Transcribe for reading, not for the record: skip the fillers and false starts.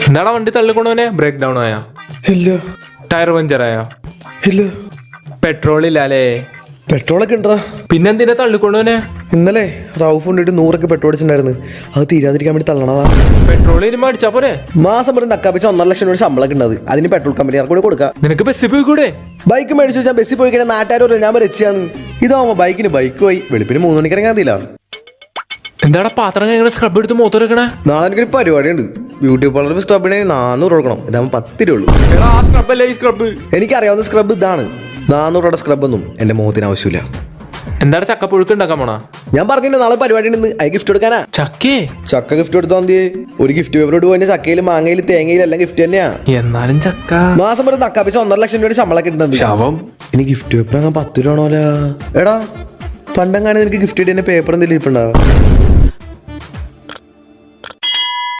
എന്താടാ വണ്ടി തള്ളിക്കൊണ്ടവനെ? Break down ആയോ? ഇല്ല. ടയർ പഞ്ചറായോ? ഇല്ല. പെട്രോൾ ഇല്ലാലേ? പെട്രോളൊക്കെ ഉണ്ടാ. പിന്നെന്തിനാ തള്ളിക്കൊണ്ടവനെ? ഇന്നലെ റൌഫ് കൊണ്ടിട്ട് 100 പെട്രോൾ അടിച്ചിട്ടുണ്ടായിരുന്നു. അത് തീരാതിരിക്കാൻ വേണ്ടി തള്ളണതാ. പെട്രോൾ ഇനി അടിച്ചാ പോരെ? മാസം ഒരു നക്കാപ്പിച്ച 1.5 ലക്ഷം രൂപ ശമ്പളമൊക്കെ ഉണ്ട്. അതിന് പെട്രോൾ കമ്പനിയാർക്ക് കൂടെ കൊടുക്കാം. നിനക്ക് ബസ്സിൽ പോയി കൂടെ? ബൈക്ക് മേടിച്ചു വെച്ചാൽ ബസ്സിൽ പോയി കഴിഞ്ഞാൽ നാട്ടുകാർ ഞാൻ രക്ഷയാന്ന്. ഇതാവുമ്പോ ബൈക്കിന് ബൈക്ക് പോയി വെളുപ്പിന് 3 മണിക്ക് ഇറങ്ങാതില്ല. എന്താടാ പാത്രം എങ്ങനെ സ്ക്രബ് എടുത്ത് മൂത്ത് വെക്കണേ? നാളെ എനിക്കൊരു പരിപാടി ഉണ്ട്. ബ്യൂട്ടി പാർലർ സ്ക്രബിന് 400 കൊടുക്കണം. ഇതാകുമ്പോൾ 10 രൂപ ഉള്ളൂ. എനിക്കറിയാവുന്ന സ്ക്രബ് ഇതാണ്. 400 രൂപയുടെ സ്ക്രബ് ഒന്നും എന്റെ മുഖത്തിന് ആവശ്യമില്ല. എന്താണ് ചക്കപ്പുഴുക്ക് ഉണ്ടാക്കാൻ പോണാ? ഞാൻ പറഞ്ഞില്ല നാളെ പരിപാടി ഉണ്ടെന്ന്. അത് ഗിഫ്റ്റ് കൊടുക്കാനാ. ചക്ക ഗിഫ്റ്റ് കൊടുത്താൽ മതി. ഒരു ഗിഫ്റ്റ് പേപ്പർ ഇട്ട് പോയി ചക്കയിലും മാങ്ങയിലും തേങ്ങയിലും എല്ലാം ഗിഫ്റ്റ് തന്നെയാ. എന്നാലും ചക്ക മാസം ഒരു നക്കാപ്പിച്ച 1.5 ലക്ഷം രൂപയുടെ ശമ്പളമൊക്കെ ഉണ്ടെന്ന്. ഇനി ഗിഫ്റ്റ് പേപ്പർ അങ്ങനെ 10 രൂപ ആണോല. എടാ പണ്ടെങ്ങാനും നിനക്ക് ഗിഫ്റ്റ് കിട്ടിയ പേപ്പർ എന്തെങ്കിലും ഇരിപ്പുണ്ടാവും.